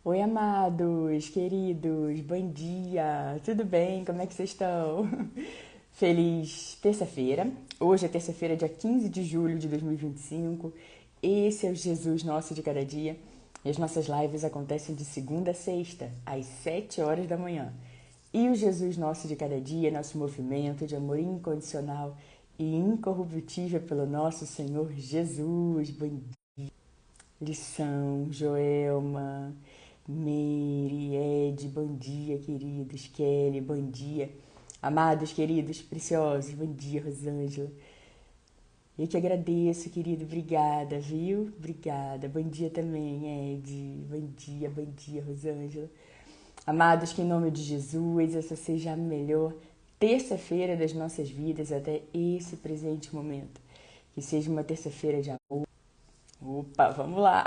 Oi, amados, queridos, bom dia, tudo bem? Como é que vocês estão? Feliz terça-feira. Hoje é terça-feira, dia 15 de julho de 2025. Esse é o Jesus Nosso de Cada Dia. E as nossas lives acontecem de segunda a sexta, às 7 horas da manhã. E o Jesus Nosso de Cada Dia é nosso movimento de amor incondicional e incorruptível pelo nosso Senhor Jesus. Bom Lição, Joelma, Meire, Ed, bom dia, queridos. Kelly, bom dia. Amados, queridos, preciosos, bom dia, Rosângela. Eu que agradeço, querido, obrigada, viu? Obrigada. Bom dia também, Ed. Bom dia, Rosângela. Amados, que em nome de Jesus, essa seja a melhor terça-feira das nossas vidas até esse presente momento. Que seja uma terça-feira de amor. Opa, vamos lá!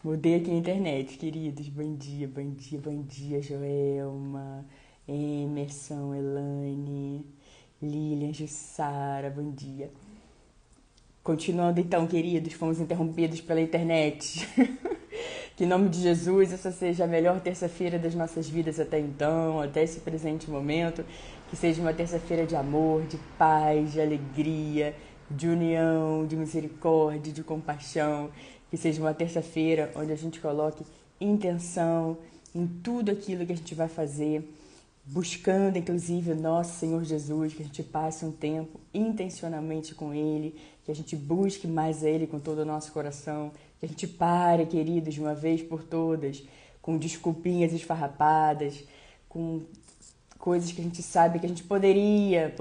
Mudei aqui a internet, queridos. Bom dia, Joelma, Emerson, Elaine, Lilian, Jussara, bom dia. Continuando então, queridos, fomos interrompidos pela internet. Que em nome de Jesus essa seja a melhor terça-feira das nossas vidas até então, até esse presente momento. Que seja uma terça-feira de amor, de paz, de alegria, de união, de misericórdia, de compaixão. Que seja uma terça-feira onde a gente coloque intenção em tudo aquilo que a gente vai fazer, buscando inclusive o nosso Senhor Jesus, que a gente passe um tempo intencionalmente com Ele, que a gente busque mais a Ele com todo o nosso coração, que a gente pare, queridos, de uma vez por todas, com desculpinhas esfarrapadas, com coisas que a gente sabe que a gente poderia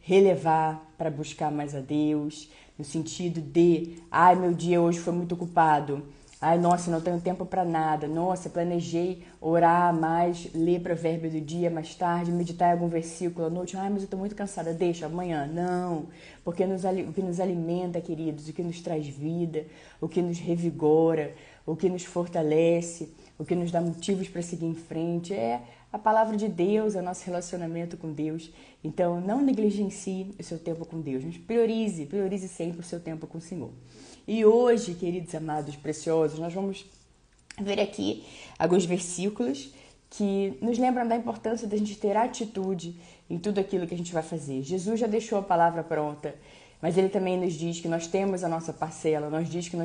relevar para buscar mais a Deus, no sentido de, ai, meu dia hoje foi muito ocupado, ai, nossa, não tenho tempo para nada, nossa, planejei orar mais, ler provérbio do dia mais tarde, meditar em algum versículo à noite, ai, mas eu estou muito cansada, deixa, amanhã, não, porque o que nos alimenta, queridos, o que nos traz vida, o que nos revigora, o que nos fortalece, o que nos dá motivos para seguir em frente, é a palavra de Deus, é o nosso relacionamento com Deus. Então, não negligencie o seu tempo com Deus, mas priorize sempre o seu tempo com o Senhor. E hoje, queridos amados preciosos, nós vamos ver aqui alguns versículos que nos lembram da importância da gente ter atitude em tudo aquilo que a gente vai fazer. Jesus já deixou a palavra pronta, mas ele também nos diz que nós temos a nossa parcela, ele diz que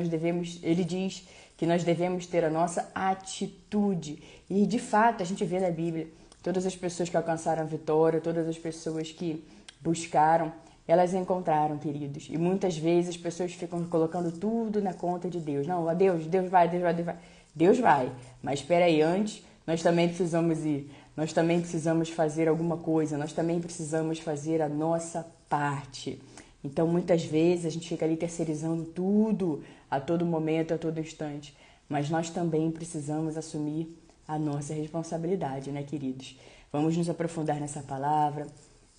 nós devemos ter a nossa atitude. E de fato, a gente vê na Bíblia, todas as pessoas que alcançaram a vitória, todas as pessoas que buscaram, elas encontraram, queridos. E muitas vezes as pessoas ficam colocando tudo na conta de Deus. Não, a Deus vai, Deus vai, Deus vai. Deus vai, mas espera aí, antes nós também precisamos ir, nós também precisamos fazer alguma coisa, nós também precisamos fazer a nossa parte. Então, muitas vezes a gente fica ali terceirizando tudo a todo momento, a todo instante, mas nós também precisamos assumir a nossa responsabilidade, né, queridos? Vamos nos aprofundar nessa palavra.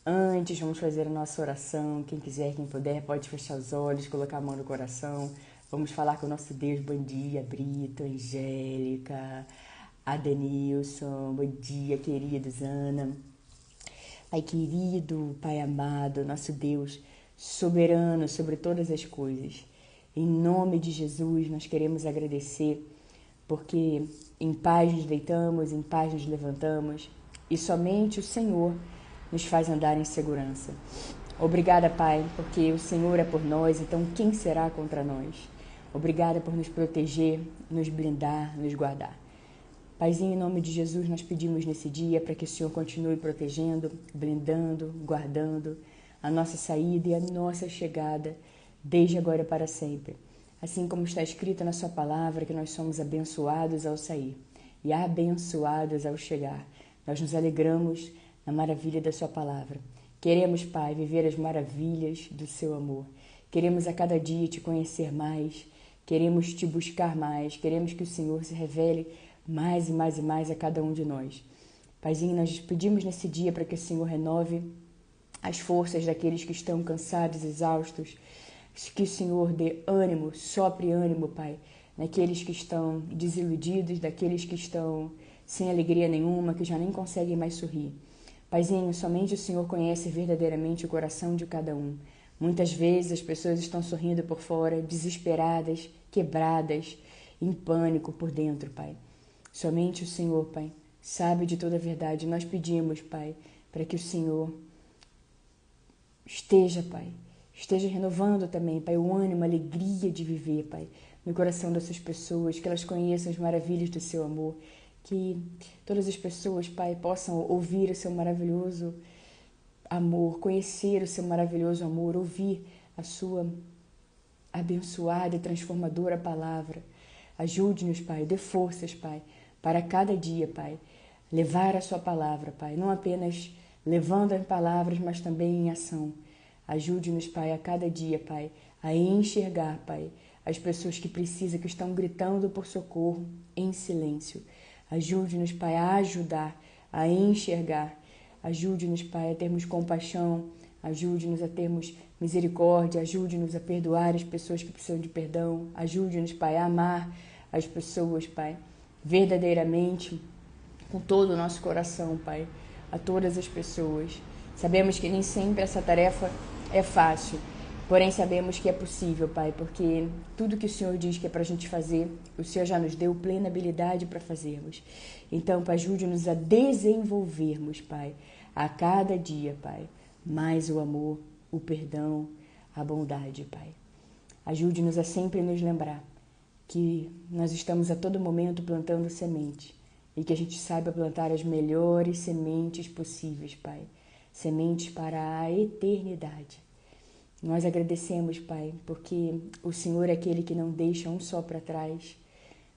Antes, vamos fazer a nossa oração. Quem quiser, quem puder, pode fechar os olhos, colocar a mão no coração. Vamos falar com o nosso Deus. Bom dia, Brito, Angélica, Adenilson. Bom dia, queridos, Ana. Pai querido, Pai amado, nosso Deus, soberano sobre todas as coisas. Em nome de Jesus, nós queremos agradecer, porque em paz nos deitamos, em paz nos levantamos, e somente o Senhor nos faz andar em segurança. Obrigada, Pai, porque o Senhor é por nós, então quem será contra nós? Obrigada por nos proteger, nos blindar, nos guardar. Paizinho, em nome de Jesus, nós pedimos nesse dia para que o Senhor continue protegendo, blindando, guardando a nossa saída e a nossa chegada, desde agora e para sempre. Assim como está escrito na sua palavra, que nós somos abençoados ao sair e abençoados ao chegar. Nós nos alegramos na maravilha da sua palavra. Queremos, Pai, viver as maravilhas do seu amor. Queremos a cada dia te conhecer mais, queremos te buscar mais, queremos que o Senhor se revele mais e mais e mais a cada um de nós. Paizinho, nós pedimos nesse dia para que o Senhor renove as forças daqueles que estão cansados, exaustos, que o Senhor dê ânimo, sopre ânimo, Pai, naqueles que estão desiludidos, daqueles que estão sem alegria nenhuma, que já nem conseguem mais sorrir. Paizinho, somente o Senhor conhece verdadeiramente o coração de cada um. Muitas vezes as pessoas estão sorrindo por fora, desesperadas, quebradas, em pânico por dentro, Pai. Somente o Senhor, Pai, sabe de toda a verdade. Nós pedimos, Pai, para que o Senhor esteja, Pai, esteja renovando também, Pai, o ânimo, a alegria de viver, Pai, no coração dessas pessoas, que elas conheçam as maravilhas do Seu amor, que todas as pessoas, Pai, possam ouvir o Seu maravilhoso amor, conhecer o Seu maravilhoso amor, ouvir a Sua abençoada e transformadora palavra. Ajude-nos, Pai, dê forças, Pai, para cada dia, Pai, levar a Sua palavra, Pai, não apenas levando as palavras, mas também em ação. Ajude-nos, Pai, a cada dia, Pai, a enxergar, Pai, as pessoas que precisam, que estão gritando por socorro em silêncio. Ajude-nos, Pai, a ajudar, a enxergar. Ajude-nos, Pai, a termos compaixão. Ajude-nos a termos misericórdia. Ajude-nos a perdoar as pessoas que precisam de perdão. Ajude-nos, Pai, a amar as pessoas, Pai, verdadeiramente, com todo o nosso coração, Pai, a todas as pessoas. Sabemos que nem sempre essa tarefa é fácil, porém sabemos que é possível, Pai, porque tudo que o Senhor diz que é para a gente fazer, o Senhor já nos deu plena habilidade para fazermos. Então, Pai, ajude-nos a desenvolvermos, Pai, a cada dia, Pai, mais o amor, o perdão, a bondade, Pai. Ajude-nos a sempre nos lembrar que nós estamos a todo momento plantando semente e que a gente saiba plantar as melhores sementes possíveis, Pai. Sementes para a eternidade. Nós agradecemos, Pai, porque o Senhor é aquele que não deixa um só para trás.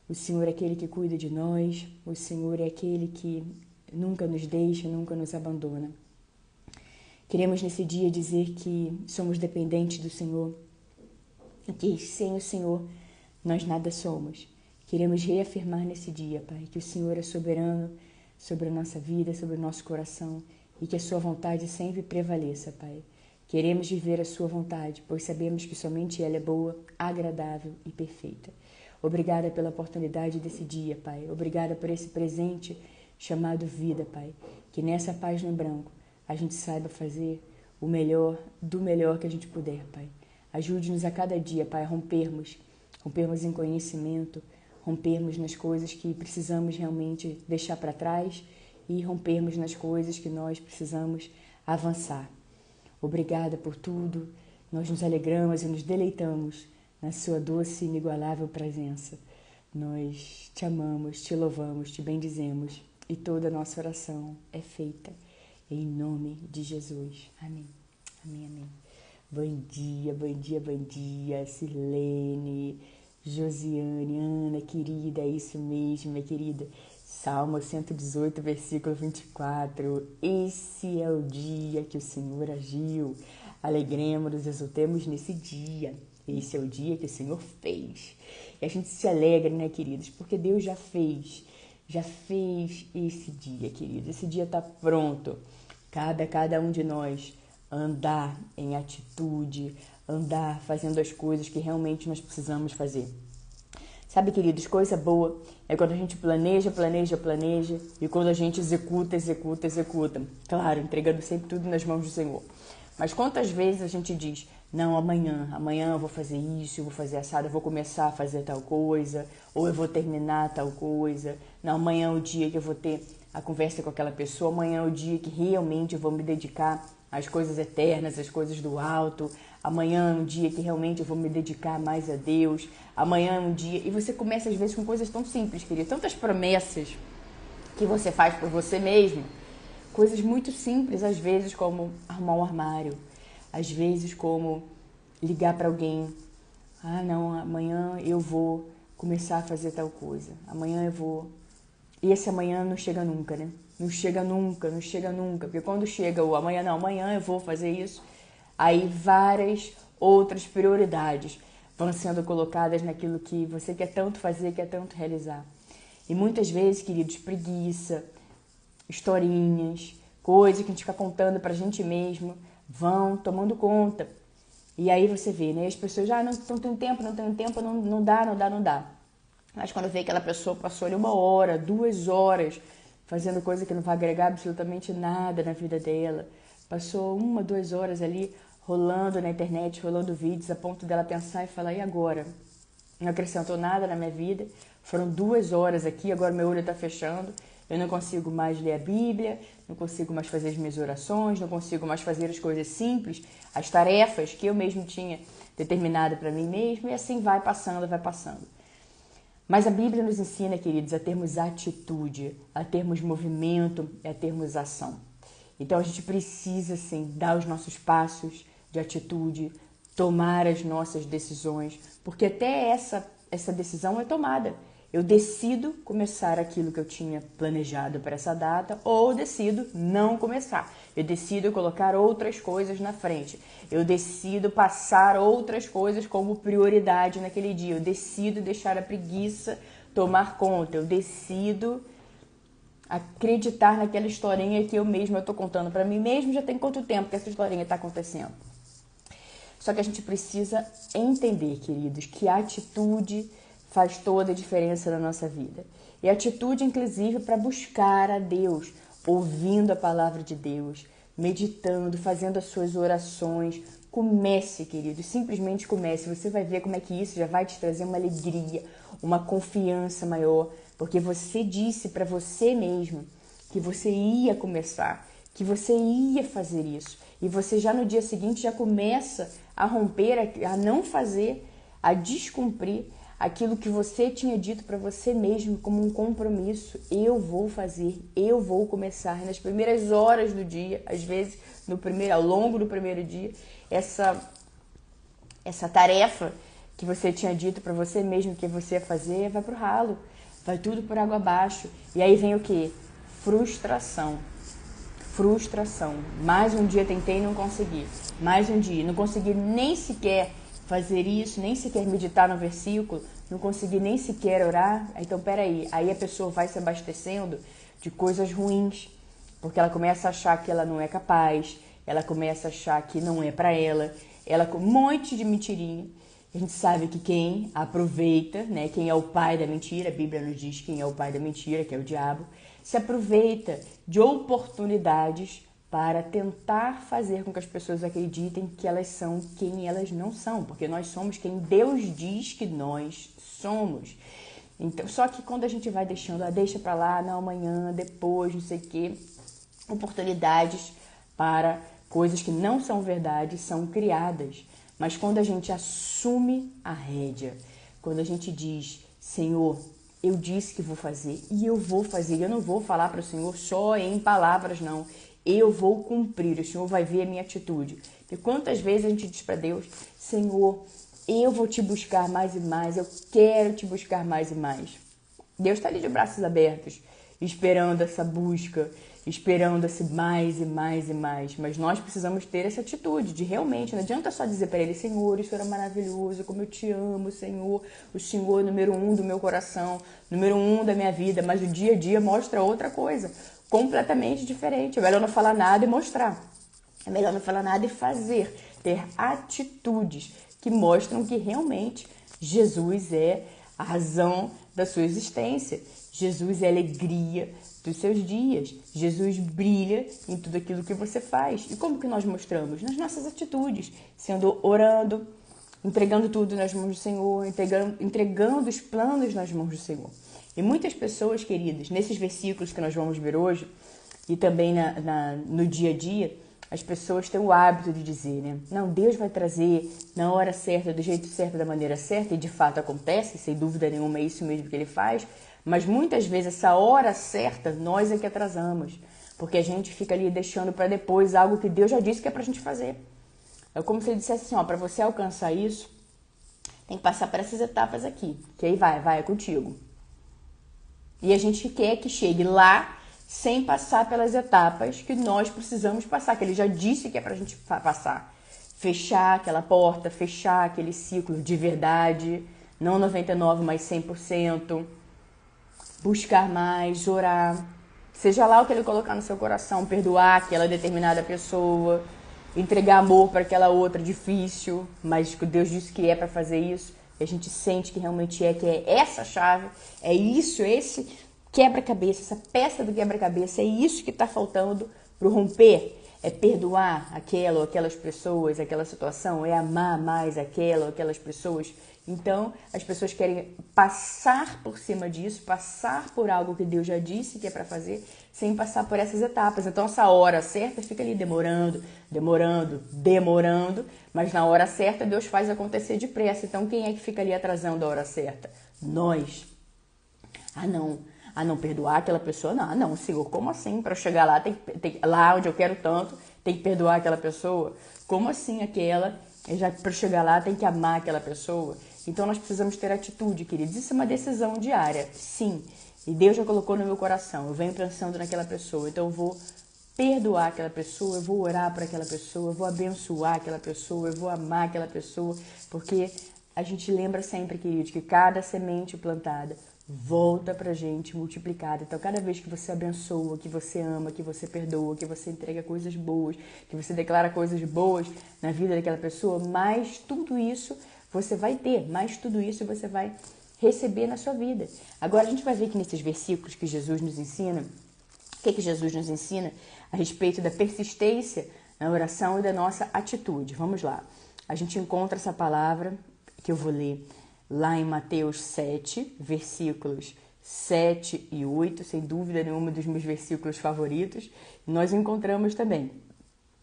O Senhor é aquele que cuida de nós. O Senhor é aquele que nunca nos deixa, nunca nos abandona. Queremos nesse dia dizer que somos dependentes do Senhor e que sem o Senhor nós nada somos. Queremos reafirmar nesse dia, Pai, que o Senhor é soberano sobre a nossa vida, sobre o nosso coração e que a Sua vontade sempre prevaleça, Pai. Queremos viver a Sua vontade, pois sabemos que somente ela é boa, agradável e perfeita. Obrigada pela oportunidade desse dia, Pai. Obrigada por esse presente chamado vida, Pai. Que nessa página em branco a gente saiba fazer o melhor do melhor que a gente puder, Pai. Ajude-nos a cada dia, Pai, a rompermos em conhecimento, rompermos nas coisas que precisamos realmente deixar para trás e rompermos nas coisas que nós precisamos avançar. Obrigada por tudo. Nós nos alegramos e nos deleitamos na Sua doce e inigualável presença. Nós te amamos, te louvamos, te bendizemos e toda a nossa oração é feita em nome de Jesus. Amém. Amém, amém. Bom dia, bom dia, bom dia, Silene, Josiane, Ana, querida, é isso mesmo, minha querida. Salmo 118, versículo 24. Esse é o dia que o Senhor agiu. Alegremos-nos, exultemos nesse dia. Esse é o dia que o Senhor fez. E a gente se alegra, né, queridos? Porque Deus já fez esse dia, queridos. Esse dia está pronto. Cada um de nós andar em atitude, andar fazendo as coisas que realmente nós precisamos fazer. Sabe, queridos, coisa boa é quando a gente planeja e quando a gente executa. Claro, entregando sempre tudo nas mãos do Senhor. Mas quantas vezes a gente diz, não, amanhã eu vou fazer isso, eu vou fazer assado, eu vou começar a fazer tal coisa, ou eu vou terminar tal coisa. Não, amanhã é o dia que eu vou ter a conversa com aquela pessoa, amanhã é o dia que realmente eu vou me dedicar às coisas eternas, às coisas do alto. Amanhã é um dia que realmente eu vou me dedicar mais a Deus. Amanhã é um dia... E você começa, às vezes, com coisas tão simples, querido. Tantas promessas que você faz por você mesmo. Coisas muito simples, às vezes, como arrumar um armário. Às vezes, como ligar para alguém. Ah, não, amanhã eu vou começar a fazer tal coisa. Amanhã eu vou... E esse amanhã não chega nunca, né? Não chega nunca. Porque quando chega o amanhã, não, amanhã eu vou fazer isso... Aí várias outras prioridades vão sendo colocadas naquilo que você quer tanto fazer, quer tanto realizar. E muitas vezes, queridos, preguiça, historinhas, coisas que a gente fica contando pra gente mesmo, vão tomando conta. E aí você vê, né? As pessoas, não tenho tempo, não dá. Mas quando vê que aquela pessoa passou ali 1 hora, 2 horas, fazendo coisa que não vai agregar absolutamente nada na vida dela, passou 1, 2 horas ali rolando na internet, rolando vídeos, a ponto dela pensar e falar, e agora? não acrescentou nada na minha vida. Foram 2 horas aqui, agora meu olho está fechando. Eu não consigo mais ler a Bíblia, não consigo mais fazer as minhas orações, não consigo mais fazer as coisas simples, as tarefas que eu mesmo tinha determinado para mim mesmo, e assim vai passando, vai passando. Mas a Bíblia nos ensina, queridos, a termos atitude, a termos movimento, a termos ação. Então a gente precisa, sim, dar os nossos passos de atitude, tomar as nossas decisões, porque até essa decisão é tomada. Eu decido começar aquilo que eu tinha planejado para essa data ou decido não começar. Eu decido colocar outras coisas na frente. Eu decido passar outras coisas como prioridade naquele dia. Eu decido deixar a preguiça tomar conta. Eu decido acreditar naquela historinha que eu mesma estou contando para mim mesmo. Já tem quanto tempo que essa historinha está acontecendo? Só que a gente precisa entender, queridos, que a atitude faz toda a diferença na nossa vida. E atitude, inclusive, para buscar a Deus, ouvindo a palavra de Deus, meditando, fazendo as suas orações. Comece, querido, simplesmente comece. Você vai ver como é que isso já vai te trazer uma alegria, uma confiança maior, porque você disse para você mesmo que você ia começar, que você ia fazer isso. E você já no dia seguinte já começa a romper, a não fazer, a descumprir aquilo que você tinha dito para você mesmo como um compromisso. Eu vou fazer, eu vou começar. E nas primeiras horas do dia, às vezes ao longo do primeiro dia, essa tarefa que você tinha dito para você mesmo que você ia fazer, vai pro ralo, vai tudo por água abaixo. E aí vem o quê? Frustração. Mais um dia tentei e não consegui. Mais um dia, não consegui nem sequer fazer isso, nem sequer meditar no versículo, não consegui nem sequer orar. Então, peraí, aí a pessoa vai se abastecendo de coisas ruins, porque ela começa a achar que ela não é capaz, ela começa a achar que não é para ela com um monte de mentirinha. A gente sabe que quem aproveita, né, quem é o pai da mentira, a Bíblia nos diz quem é o pai da mentira, que é o diabo, se aproveita de oportunidades para tentar fazer com que as pessoas acreditem que elas são quem elas não são, porque nós somos quem Deus diz que nós somos. Então, só que quando a gente vai deixando, deixa para lá, não, amanhã, depois, não sei o quê, oportunidades para coisas que não são verdade são criadas. Mas quando a gente assume a rédea, quando a gente diz, Senhor, eu disse que vou fazer e eu vou fazer, eu não vou falar para o Senhor só em palavras, não. Eu vou cumprir, o Senhor vai ver a minha atitude. E quantas vezes a gente diz para Deus, Senhor, eu vou te buscar mais e mais, eu quero te buscar mais e mais. Deus está ali de braços abertos, esperando essa busca, esperando esse mais e mais e mais. Mas nós precisamos ter essa atitude de realmente, não adianta só dizer para Ele, Senhor, isso era maravilhoso, como eu te amo, Senhor, o Senhor é número 1 do meu coração, número 1 da minha vida, mas o dia a dia mostra outra coisa, completamente diferente. É melhor não falar nada e mostrar. É melhor não falar nada e fazer, ter atitudes que mostram que realmente Jesus é a razão da sua existência. Jesus é a alegria dos seus dias. Jesus brilha em tudo aquilo que você faz. E como que nós mostramos? Nas nossas atitudes, orando, entregando tudo nas mãos do Senhor, entregando os planos nas mãos do Senhor. E muitas pessoas, queridas, nesses versículos que nós vamos ver hoje, e também no dia a dia, as pessoas têm o hábito de dizer, né? Não, Deus vai trazer na hora certa, do jeito certo, da maneira certa, e de fato acontece, sem dúvida nenhuma é isso mesmo que Ele faz, mas muitas vezes essa hora certa nós é que atrasamos, porque a gente fica ali deixando para depois algo que Deus já disse que é pra gente fazer. É como se Ele dissesse assim, ó, para você alcançar isso, tem que passar por essas etapas aqui, que aí vai, é contigo. E a gente quer que chegue lá sem passar pelas etapas que nós precisamos passar, que Ele já disse que é pra gente passar. Fechar aquela porta, fechar aquele ciclo de verdade, não 99%, mas 100%. Buscar mais, orar. Seja lá o que Ele colocar no seu coração, perdoar aquela determinada pessoa, entregar amor para aquela outra difícil, mas que Deus disse que é para fazer isso. E a gente sente que realmente que é essa chave, é isso, esse quebra-cabeça, essa peça do quebra-cabeça, é isso que está faltando para o romper. É perdoar aquela ou aquelas pessoas, aquela situação, é amar mais aquela ou aquelas pessoas Então, as pessoas querem passar por cima disso, passar por algo que Deus já disse que é para fazer, sem passar por essas etapas. Então, essa hora certa fica ali demorando, mas na hora certa Deus faz acontecer depressa. Então, quem é que fica ali atrasando a hora certa? Nós. Ah, não, perdoar aquela pessoa? Não, Senhor, como assim? Para chegar lá, lá onde eu quero tanto, tem que perdoar aquela pessoa? Como assim aquela? Já para chegar lá, tem que amar aquela pessoa? Então, nós precisamos ter atitude, queridos. Isso é uma decisão diária, sim. E Deus já colocou no meu coração. Eu venho pensando naquela pessoa, então eu vou perdoar aquela pessoa, eu vou orar para aquela pessoa, eu vou abençoar aquela pessoa, eu vou amar aquela pessoa, porque a gente lembra sempre, queridos, que cada semente plantada volta pra gente multiplicada. Então, cada vez que você abençoa, que você ama, que você perdoa, que você entrega coisas boas, que você declara coisas boas na vida daquela pessoa, mais tudo isso você vai ter, mais tudo isso você vai receber na sua vida. Agora, a gente vai ver que nesses versículos que Jesus nos ensina, o que Jesus nos ensina a respeito da persistência na oração e da nossa atitude. Vamos lá. A gente encontra essa palavra que eu vou ler lá em Mateus 7, versículos 7 e 8, sem dúvida nenhuma dos meus versículos favoritos. Nós encontramos também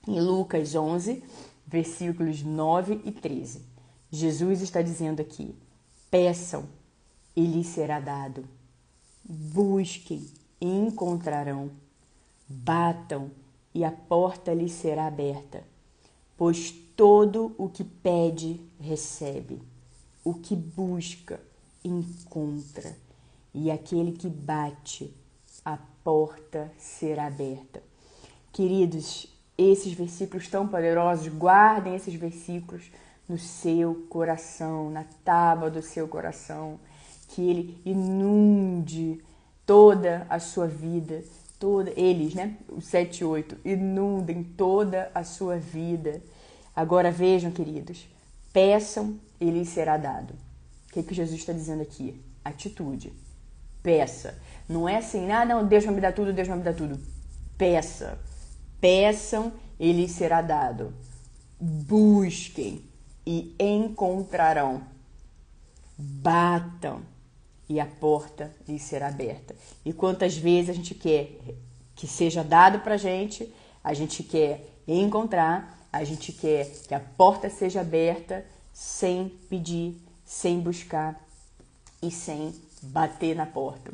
em Lucas 11, versículos 9 e 13. Jesus está dizendo aqui: peçam e lhes será dado, busquem e encontrarão, batam e a porta lhes será aberta, pois todo o que pede, recebe. O que busca, encontra. E aquele que bate, a porta será aberta. Queridos, esses versículos tão poderosos, guardem esses versículos no seu coração, na tábua do seu coração. Que ele inunde toda a sua vida. Eles, né? Os 7 e 8, inundem toda a sua vida. Agora vejam, queridos, peçam e lhes será dado. O que Jesus está dizendo aqui? Atitude. Peça. Não é assim, não, Deus vai me dar tudo, Deus vai me dar tudo. Peça. Peçam e lhes será dado. Busquem e encontrarão. Batam e a porta lhes será aberta. E quantas vezes a gente quer que seja dado pra gente, a gente quer encontrar, a gente quer que a porta seja aberta sem pedir, sem buscar e sem bater na porta.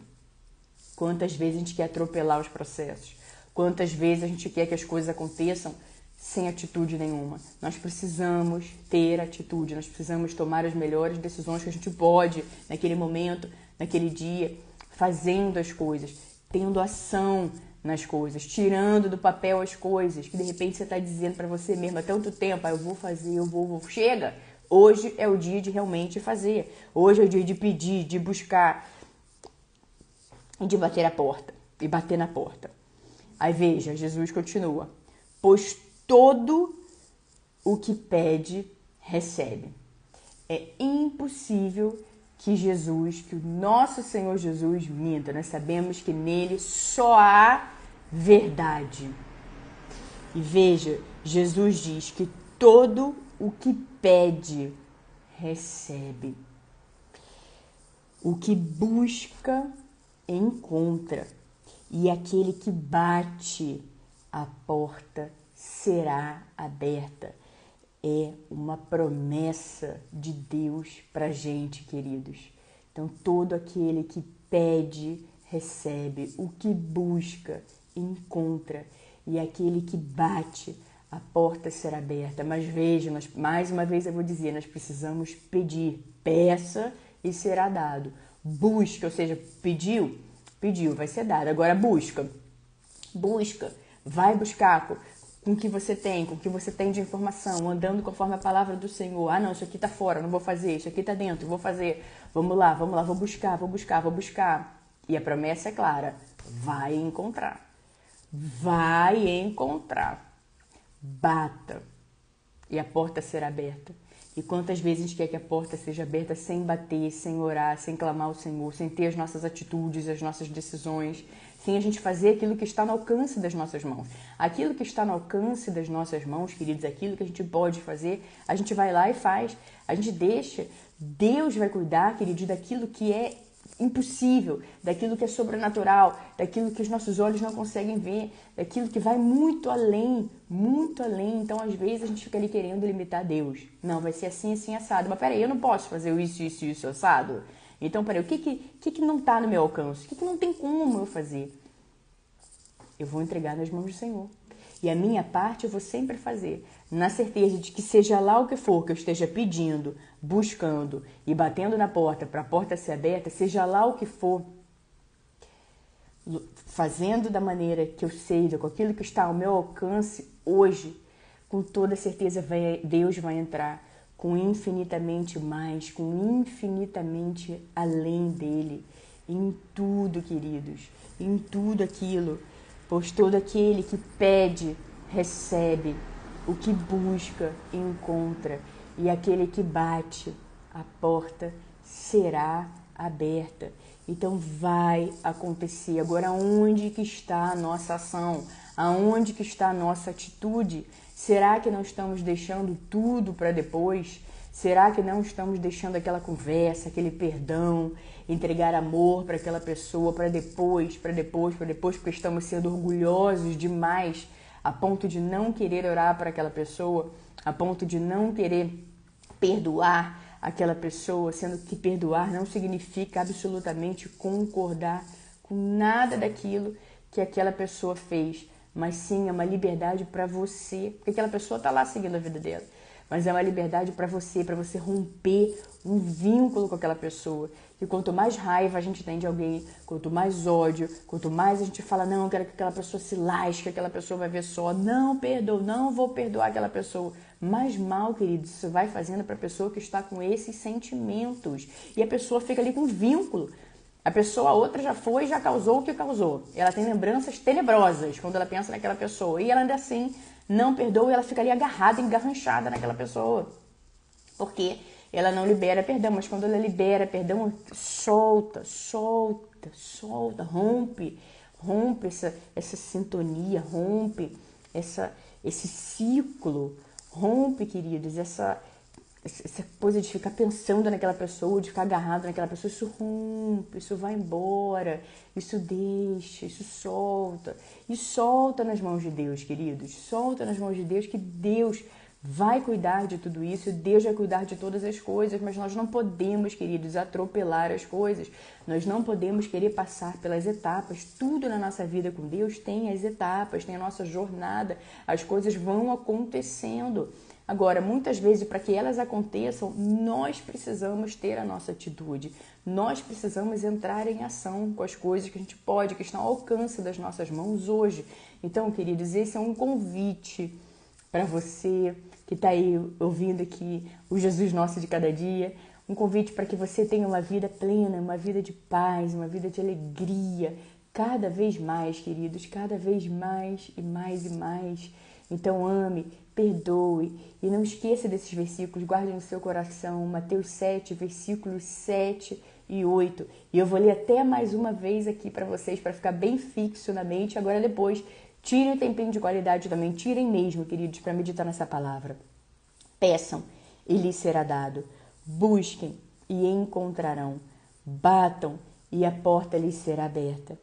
Quantas vezes a gente quer atropelar os processos? Quantas vezes a gente quer que as coisas aconteçam sem atitude nenhuma? Nós precisamos ter atitude, nós precisamos tomar as melhores decisões que a gente pode naquele momento, naquele dia, fazendo as coisas, tendo ação nas coisas, tirando do papel as coisas que de repente você está dizendo para você mesmo há tanto tempo, eu vou fazer, eu vou. Chega! Hoje é o dia de realmente fazer. Hoje é o dia de pedir, de buscar e de bater a porta. E bater na porta. Aí veja, Jesus continua. Pois todo o que pede, recebe. É impossível que o nosso Senhor Jesus minta. Nós sabemos que nele só há verdade. E veja, Jesus diz que todo o que pede, recebe. O que busca, encontra. E aquele que bate, a porta será aberta. É uma promessa de Deus pra gente, queridos. Então, todo aquele que pede, recebe. O que busca, encontra. E aquele que bate, a porta será aberta. Mas veja, mais uma vez eu vou dizer, nós precisamos pedir. Peça e será dado. Busca, ou seja, pediu, vai ser dado. Agora busca, vai buscar com o que você tem de informação, andando conforme a palavra do Senhor. Não, isso aqui tá fora, não vou fazer, isso aqui tá dentro, vou fazer. Vamos lá, vou buscar. E a promessa é clara, vai encontrar. Bata e a porta será aberta. E quantas vezes a gente quer que a porta seja aberta sem bater, sem orar, sem clamar ao Senhor, sem ter as nossas atitudes, as nossas decisões, sem a gente fazer aquilo que está no alcance das nossas mãos. Aquilo que está no alcance das nossas mãos, queridos, aquilo que a gente pode fazer, a gente vai lá e faz. A gente deixa, Deus vai cuidar, queridos, daquilo que é impossível, daquilo que é sobrenatural, daquilo que os nossos olhos não conseguem ver, daquilo que vai muito além, muito além. Então, às vezes, a gente fica ali querendo limitar Deus. Não, vai ser assim, assim, assado. Mas peraí, eu não posso fazer isso, assado? Então, peraí, o que não está no meu alcance? O que não tem como eu fazer? Eu vou entregar nas mãos do Senhor. E a minha parte eu vou sempre fazer, na certeza de que seja lá o que for que eu esteja pedindo, buscando e batendo na porta para a porta ser aberta, seja lá o que for, fazendo da maneira que eu sei, com aquilo que está ao meu alcance hoje, com toda certeza Deus vai entrar com infinitamente mais, com infinitamente além dele, em tudo, queridos, em tudo aquilo. Pois todo aquele que pede, recebe, o que busca, encontra, e aquele que bate, a porta será aberta. Então vai acontecer. Agora, onde que está a nossa ação? Aonde que está a nossa atitude? Será que não estamos deixando tudo para depois? Será que não estamos deixando aquela conversa, aquele perdão, entregar amor para aquela pessoa para depois, porque estamos sendo orgulhosos demais a ponto de não querer orar para aquela pessoa, a ponto de não querer perdoar aquela pessoa, sendo que perdoar não significa absolutamente concordar com nada daquilo que aquela pessoa fez, mas sim é uma liberdade para você, porque aquela pessoa está lá seguindo a vida dela. Mas é uma liberdade para você romper um vínculo com aquela pessoa. E quanto mais raiva a gente tem de alguém, quanto mais ódio, quanto mais a gente fala, não, eu quero que aquela pessoa se lasque, que aquela pessoa vai ver só, não perdoo, não vou perdoar aquela pessoa. Mais mal, queridos, isso vai fazendo para a pessoa que está com esses sentimentos. E a pessoa fica ali com vínculo. A pessoa, a outra já foi, já causou o que causou. Ela tem lembranças tenebrosas quando ela pensa naquela pessoa. E ela ainda assim não perdoa e ela fica ali agarrada, engarranchada naquela pessoa. Porque ela não libera perdão. Mas quando ela libera perdão, solta, rompe essa sintonia, rompe esse ciclo. Rompe, queridos, essa coisa de ficar pensando naquela pessoa, de ficar agarrado naquela pessoa, isso rompe, isso vai embora, isso deixa, isso solta. E solta nas mãos de Deus, queridos. Solta nas mãos de Deus, que Deus vai cuidar de tudo isso, Deus vai cuidar de todas as coisas, mas nós não podemos, queridos, atropelar as coisas. Nós não podemos querer passar pelas etapas. Tudo na nossa vida com Deus tem as etapas, tem a nossa jornada. As coisas vão acontecendo. Agora, muitas vezes, para que elas aconteçam, nós precisamos ter a nossa atitude. Nós precisamos entrar em ação com as coisas que a gente pode, que estão ao alcance das nossas mãos hoje. Então, queridos, esse é um convite para você que está aí ouvindo aqui o Jesus Nosso de cada dia. Um convite para que você tenha uma vida plena, uma vida de paz, uma vida de alegria. Cada vez mais, queridos, cada vez mais e mais e mais. Então ame, perdoe e não esqueça desses versículos, guarde no seu coração, Mateus 7, versículos 7 e 8. E eu vou ler até mais uma vez aqui para vocês, para ficar bem fixo na mente. Agora depois, tirem um tempinho de qualidade também, tirem mesmo, queridos, para meditar nessa palavra. Peçam e lhes será dado, busquem e encontrarão, batam e a porta lhes será aberta.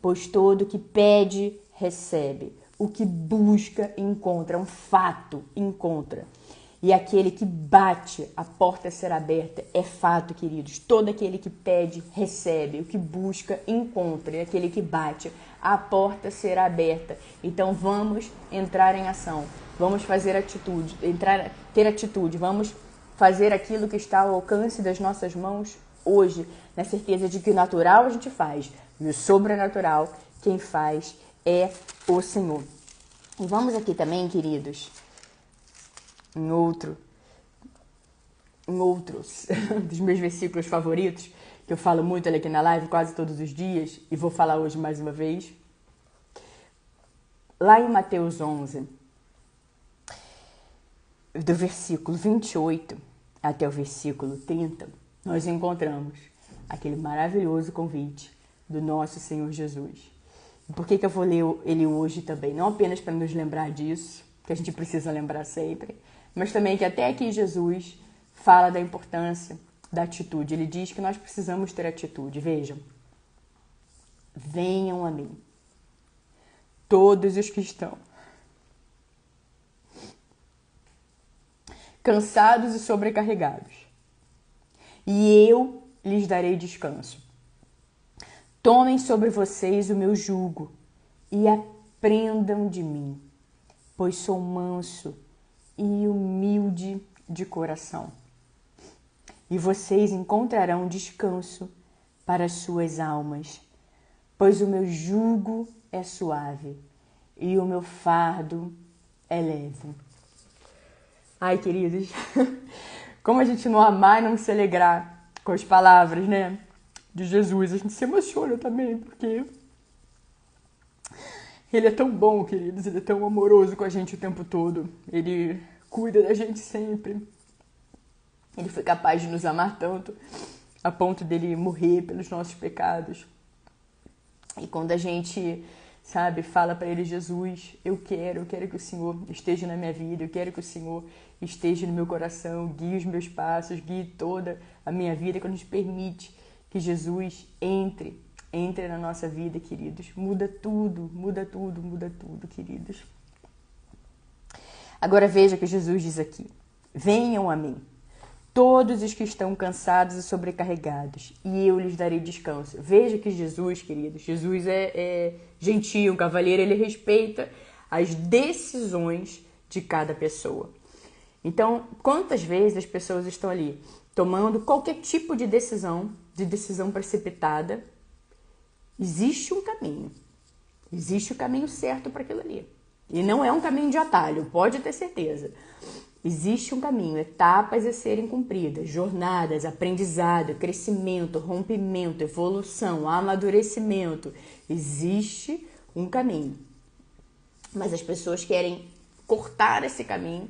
Pois todo que pede, recebe. O que busca, encontra. É um fato, encontra. E aquele que bate, a porta será aberta. É fato, queridos. Todo aquele que pede, recebe. O que busca, encontra. E aquele que bate, a porta será aberta. Então vamos entrar em ação. Vamos fazer atitude, ter atitude. Vamos fazer aquilo que está ao alcance das nossas mãos hoje, na certeza de que o natural a gente faz e o sobrenatural quem faz é o Senhor. E vamos aqui também, queridos, em outros dos meus versículos favoritos, que eu falo muito aqui na live quase todos os dias, e vou falar hoje mais uma vez. Lá em Mateus 11, do versículo 28, até o versículo 30, nós encontramos aquele maravilhoso convite do nosso Senhor Jesus. E por que eu vou ler ele hoje também? Não apenas para nos lembrar disso, que a gente precisa lembrar sempre, mas também que até aqui Jesus fala da importância da atitude. Ele diz que nós precisamos ter atitude. Vejam, venham a mim, todos os que estão cansados e sobrecarregados, e eu lhes darei descanso. Tomem sobre vocês o meu jugo e aprendam de mim, pois sou manso e humilde de coração. E vocês encontrarão descanso para as suas almas, pois o meu jugo é suave e o meu fardo é leve. Ai, queridos, como a gente não amar e não se alegrar com as palavras, né, de Jesus. A gente se emociona também, porque Ele é tão bom, queridos, Ele é tão amoroso com a gente o tempo todo. Ele cuida da gente sempre. Ele foi capaz de nos amar tanto, a ponto dele morrer pelos nossos pecados. E quando a gente, sabe, fala para ele: Jesus, eu quero que o Senhor esteja na minha vida, eu quero que o Senhor esteja no meu coração, guie os meus passos, guie toda a minha vida. Quando a gente permite que Jesus entre na nossa vida, queridos, muda tudo, queridos. Agora veja que Jesus diz aqui: venham a mim, todos os que estão cansados e sobrecarregados, e eu lhes darei descanso. Veja que Jesus, queridos, Jesus é gentil, um cavalheiro, ele respeita as decisões de cada pessoa. Então, quantas vezes as pessoas estão ali tomando qualquer tipo de decisão precipitada? Existe um caminho. Existe o caminho certo para aquilo ali. E não é um caminho de atalho, pode ter certeza. Existe um caminho, etapas a serem cumpridas, jornadas, aprendizado, crescimento, rompimento, evolução, amadurecimento. Existe um caminho. Mas as pessoas querem cortar esse caminho,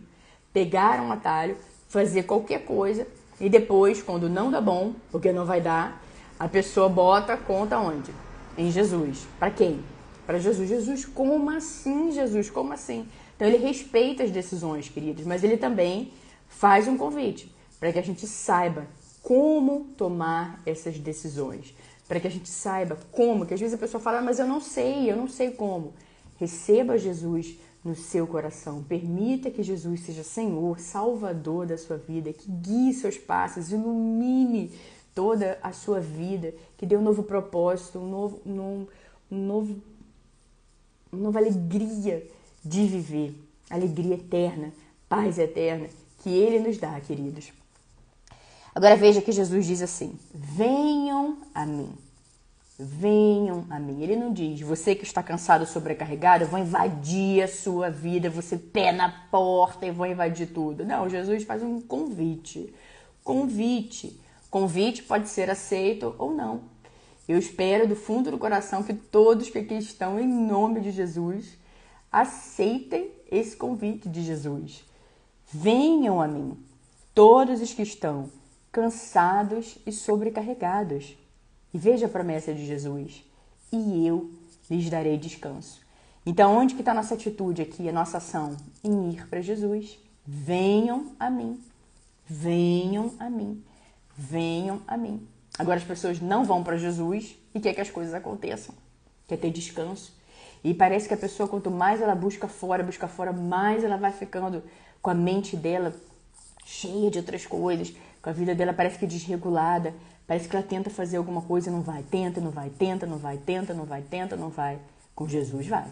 pegar um atalho, fazer qualquer coisa e depois, quando não dá bom, porque não vai dar, a pessoa bota a conta onde? Em Jesus. Para quem? Para Jesus. Jesus, como assim, Jesus? Como assim? Então, ele respeita as decisões, queridos, mas ele também faz um convite para que a gente saiba como tomar essas decisões. Para que a gente saiba como, que às vezes a pessoa fala: mas eu não sei como. Receba Jesus no seu coração. Permita que Jesus seja Senhor, Salvador da sua vida, que guie seus passos, ilumine toda a sua vida, que dê um novo propósito, uma nova alegria de viver, alegria eterna, paz eterna, que Ele nos dá, queridos. Agora veja que Jesus diz assim: venham a mim. Venham a mim. Ele não diz: você que está cansado, sobrecarregado, eu vou invadir a sua vida, você pé na porta e vou invadir tudo. Não, Jesus faz um convite. Convite pode ser aceito ou não. Eu espero do fundo do coração que todos que aqui estão, em nome de Jesus, aceitem esse convite de Jesus. Venham a mim, todos os que estão cansados e sobrecarregados. E veja a promessa de Jesus: e eu lhes darei descanso. Então, onde que está a nossa atitude aqui, a nossa ação? Em ir para Jesus. Venham a mim. Venham a mim. Venham a mim. Agora as pessoas não vão para Jesus e quer que as coisas aconteçam. Quer ter descanso. E parece que a pessoa, quanto mais ela busca fora, mais ela vai ficando com a mente dela cheia de outras coisas, com a vida dela parece que desregulada, parece que ela tenta fazer alguma coisa e não vai, tenta, não vai. Com Jesus vai.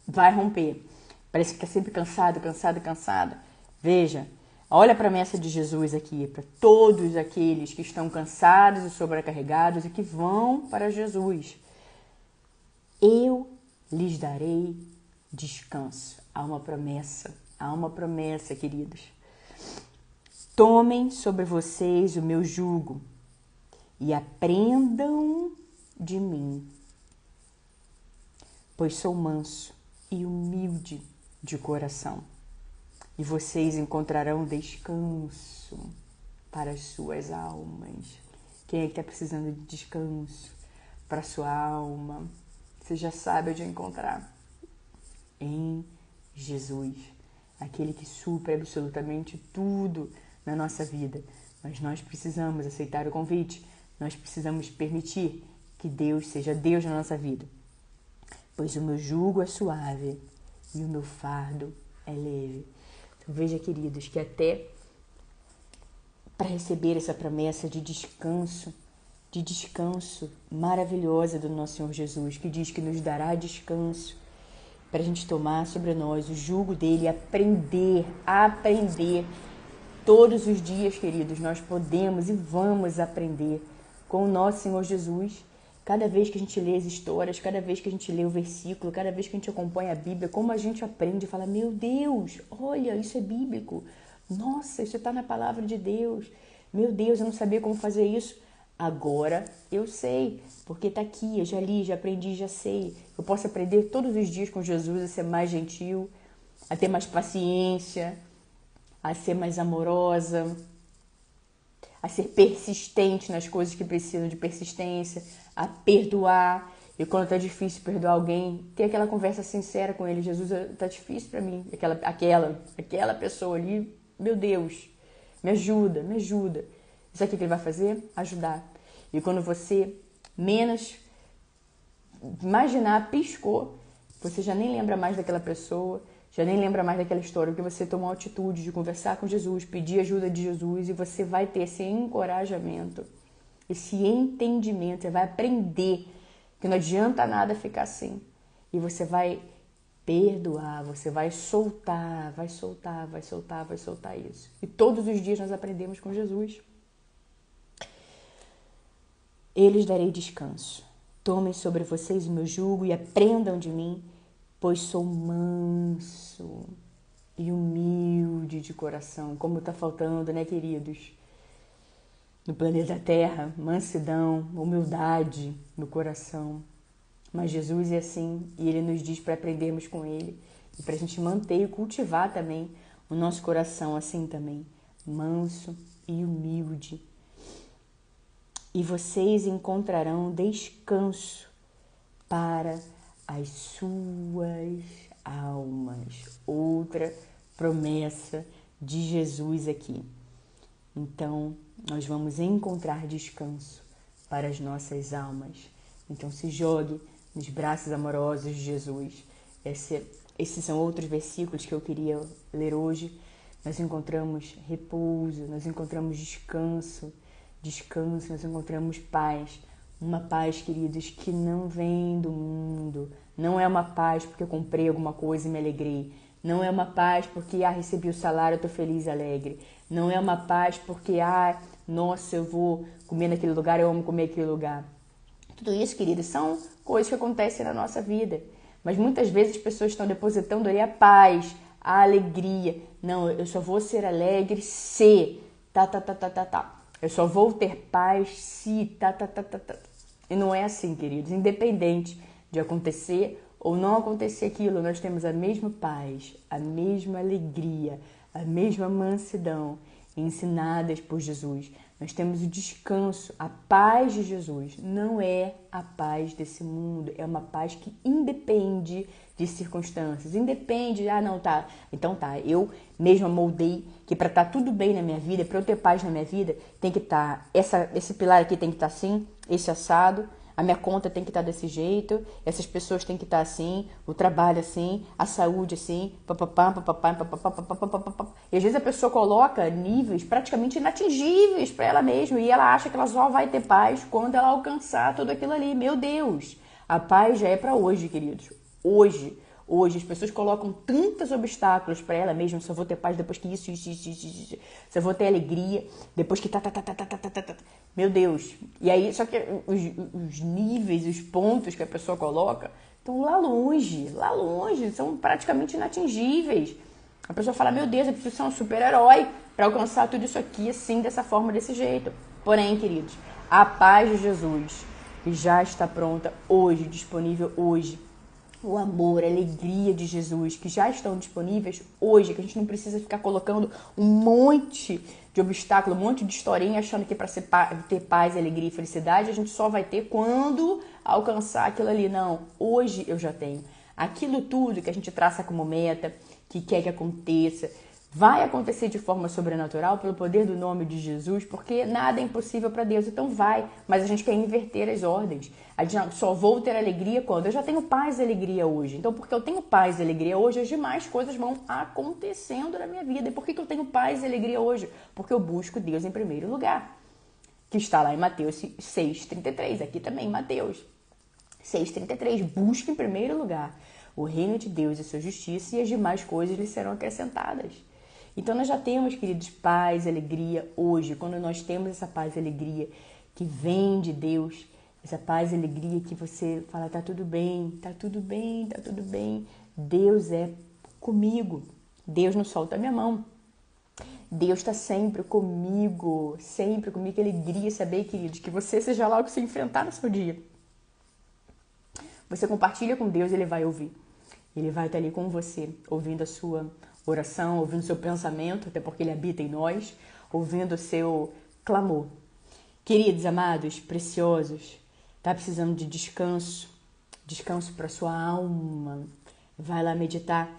Vai romper. Parece que está sempre cansada. Veja, olha a promessa de Jesus aqui, para todos aqueles que estão cansados e sobrecarregados e que vão para Jesus. Eu lhes darei descanso. Há uma promessa, queridos. Tomem sobre vocês o meu jugo e aprendam de mim, pois sou manso e humilde de coração. e vocês encontrarão descanso para as suas almas. Quem é que está precisando de descanso para a sua alma? Você já sabe onde encontrar. Em Jesus, aquele que supre absolutamente tudo na nossa vida. Mas nós precisamos aceitar o convite, nós precisamos permitir que Deus seja Deus na nossa vida. Pois o meu jugo é suave e o meu fardo é leve. Então veja, queridos, que até para receber essa promessa de descanso maravilhosa do nosso Senhor Jesus, que diz que nos dará descanso, para a gente tomar sobre nós o jugo dele, aprender todos os dias, queridos, nós podemos e vamos aprender com o nosso Senhor Jesus. Cada vez que a gente lê as histórias, cada vez que a gente lê o versículo, cada vez que a gente acompanha a Bíblia, como a gente aprende e fala, meu Deus, olha, isso é bíblico. Nossa, isso está na palavra de Deus. Meu Deus, eu não sabia como fazer isso. Agora eu sei, porque está aqui, eu já li, já aprendi, já sei. Eu posso aprender todos os dias com Jesus a ser mais gentil, a ter mais paciência, a ser mais amorosa, a ser persistente nas coisas que precisam de persistência, a perdoar. E quando está difícil perdoar alguém, ter aquela conversa sincera com ele. Jesus, está difícil para mim. Aquela pessoa ali, meu Deus, me ajuda, me ajuda. Isso aqui que ele vai fazer? Ajudar. E quando você menos imaginar, piscou, você já nem lembra mais daquela pessoa, já nem lembra mais daquela história, porque você tomou a atitude de conversar com Jesus, pedir ajuda de Jesus, e você vai ter esse encorajamento, esse entendimento, você vai aprender que não adianta nada ficar assim. E você vai perdoar, você vai soltar isso. E todos os dias nós aprendemos com Jesus. Eu lhes darei descanso. Tomem sobre vocês o meu jugo e aprendam de mim, pois sou manso e humilde de coração. Como está faltando, né, queridos? No planeta Terra, mansidão, humildade no coração. Mas Jesus é assim e Ele nos diz para aprendermos com Ele e para a gente manter e cultivar também o nosso coração assim também, manso e humilde. E vocês encontrarão descanso para as suas almas. Outra promessa de Jesus aqui. Então, nós vamos encontrar descanso para as nossas almas. Então, se jogue nos braços amorosos de Jesus. Esses são outros versículos que eu queria ler hoje. Nós encontramos repouso, nós encontramos descanso, nós encontramos paz. Uma paz, queridos, que não vem do mundo. Não é uma paz porque eu comprei alguma coisa e me alegrei. Não é uma paz porque, recebi o salário, eu estou feliz e alegre. Não é uma paz porque, nossa, eu vou comer naquele lugar, eu amo comer naquele lugar. Tudo isso, queridos, são coisas que acontecem na nossa vida. Mas muitas vezes as pessoas estão depositando ali a paz, a alegria. Não, eu só vou ser alegre se... Eu só vou ter paz se... E não é assim, queridos. Independente de acontecer ou não acontecer aquilo, nós temos a mesma paz, a mesma alegria, a mesma mansidão ensinadas por Jesus. Nós temos o descanso, a paz de Jesus. Não é a paz desse mundo, é uma paz que independe de circunstâncias. Independe, então eu mesma moldei que para estar tudo bem na minha vida, para eu ter paz na minha vida, tem que estar, esse pilar aqui tem que estar assim, esse assado, a minha conta tem que estar desse jeito, essas pessoas têm que estar assim, o trabalho assim, a saúde assim, e às vezes a pessoa coloca níveis praticamente inatingíveis para ela mesma e ela acha que ela só vai ter paz quando ela alcançar tudo aquilo ali. Meu Deus, a paz já é para hoje, queridos. Hoje as pessoas colocam tantos obstáculos para ela mesma. Só vou ter paz depois que isso. Só vou ter alegria depois que Meu Deus. E aí, só que os níveis, os pontos que a pessoa coloca estão lá longe, são praticamente inatingíveis. A pessoa fala, meu Deus, eu preciso ser um super-herói para alcançar tudo isso aqui, assim, dessa forma, desse jeito. Porém, queridos, a paz de Jesus já está pronta hoje, disponível hoje. o amor, a alegria de Jesus, que já estão disponíveis hoje, que a gente não precisa ficar colocando um monte de obstáculo, um monte de historinha, achando que para ter paz, alegria e felicidade, a gente só vai ter quando alcançar aquilo ali. Não, hoje eu já tenho. Aquilo tudo que a gente traça como meta, que quer que aconteça, vai acontecer de forma sobrenatural pelo poder do nome de Jesus, porque nada é impossível para Deus, então vai. Mas a gente quer inverter as ordens. A gente só vou ter alegria quando eu já tenho paz e alegria hoje. Então, porque eu tenho paz e alegria hoje, as demais coisas vão acontecendo na minha vida. E por que eu tenho paz e alegria hoje? Porque eu busco Deus em primeiro lugar, que está lá em Mateus 6,33, aqui também, Mateus 6,33, busca em primeiro lugar o reino de Deus e sua justiça, e as demais coisas lhe serão acrescentadas. Então nós já temos, queridos, paz e alegria hoje. Quando nós temos essa paz e alegria que vem de Deus, essa paz e alegria que você fala, tá tudo bem, tá tudo bem, tá tudo bem. Deus é comigo. Deus não solta a minha mão. Deus está sempre comigo, sempre comigo. Que alegria saber, queridos, que você, seja lá o que você enfrentar no seu dia, você compartilha com Deus, Ele vai ouvir. Ele vai estar ali com você, ouvindo a sua oração, ouvindo o seu pensamento, até porque Ele habita em nós, ouvindo o seu clamor. Queridos, amados, preciosos, tá precisando de descanso, descanso para sua alma. Vai lá meditar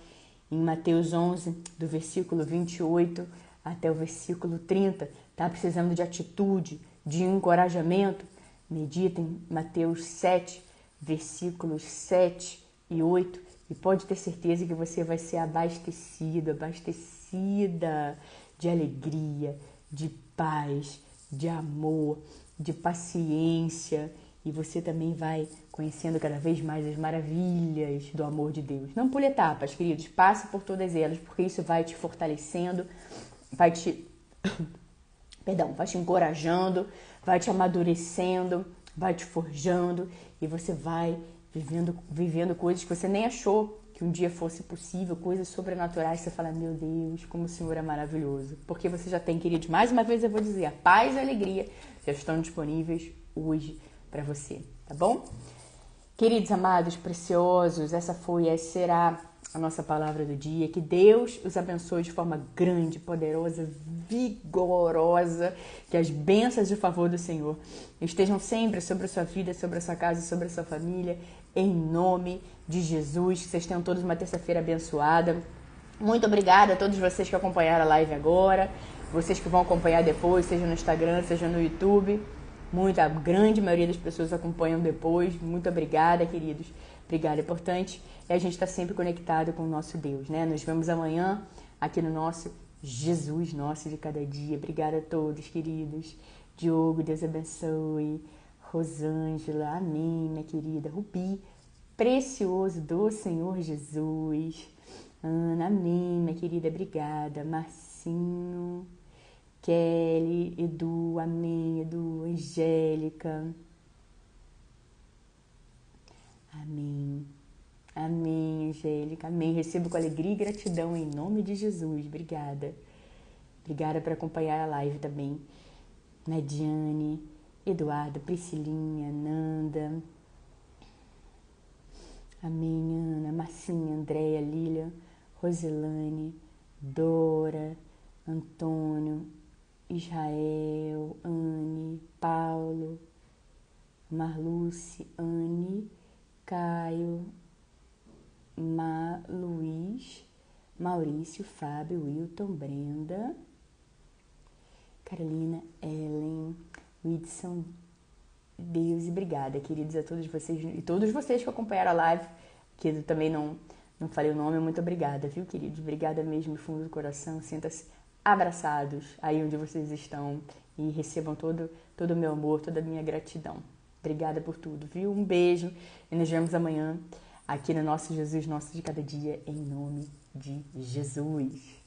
em Mateus 11, do versículo 28 até o versículo 30. Tá precisando de atitude, de encorajamento? Medita em Mateus 7, versículos 7 e 8. E pode ter certeza que você vai ser abastecido, abastecida de alegria, de paz, de amor, de paciência. E você também vai conhecendo cada vez mais as maravilhas do amor de Deus. Não pule etapas, queridos. Passe por todas elas, porque isso vai te fortalecendo, vai te encorajando, vai te amadurecendo, vai te forjando. E você vai vivendo coisas que você nem achou que um dia fosse possível, coisas sobrenaturais. Você fala, meu Deus, como o Senhor é maravilhoso. Porque você já tem, queridos, mais uma vez eu vou dizer, a paz e a alegria já estão disponíveis hoje para você, tá bom? Queridos, amados, preciosos, essa será a nossa palavra do dia. Que Deus os abençoe de forma grande, poderosa, vigorosa. Que as bênçãos de favor do Senhor estejam sempre sobre a sua vida, sobre a sua casa, sobre a sua família. Em nome de Jesus. Que vocês tenham todos uma terça-feira abençoada. Muito obrigada a todos vocês que acompanharam a live agora. Vocês que vão acompanhar depois, seja no Instagram, seja no YouTube. A grande maioria das pessoas acompanham depois. Muito obrigada, queridos. Obrigada. É importante a gente estar sempre conectado com o nosso Deus, né? Nos vemos amanhã aqui no nosso Jesus Nosso de Cada Dia. Obrigada a todos, queridos. Diogo, Deus abençoe. Rosângela, amém, minha querida. Rubi, precioso do Senhor Jesus. Ana, amém, minha querida. Obrigada. Marcinho, Kelly, Edu, amém, Edu, Angélica, amém, amém, Angélica, amém, recebo com alegria e gratidão em nome de Jesus, obrigada por acompanhar a live também, Nadiane, Eduardo, Priscilinha, Nanda, amém, Ana, Marcinha, Andréia, Lília, Roselane, Dora, Antônio, Israel, Anne, Paulo, Marluce, Anne, Caio, Luiz, Maurício, Fábio, Wilton, Brenda, Carolina, Ellen, Whitson, Deus e obrigada, queridos, a todos vocês e todos vocês que acompanharam a live, que eu também não falei o nome, muito obrigada, viu, queridos? Obrigada mesmo do fundo do coração, sinta-se abraçados aí onde vocês estão e recebam todo o meu amor, toda a minha gratidão. Obrigada por tudo, viu? Um beijo e nos vemos amanhã aqui no nosso Jesus Nosso de Cada Dia, em nome de Jesus.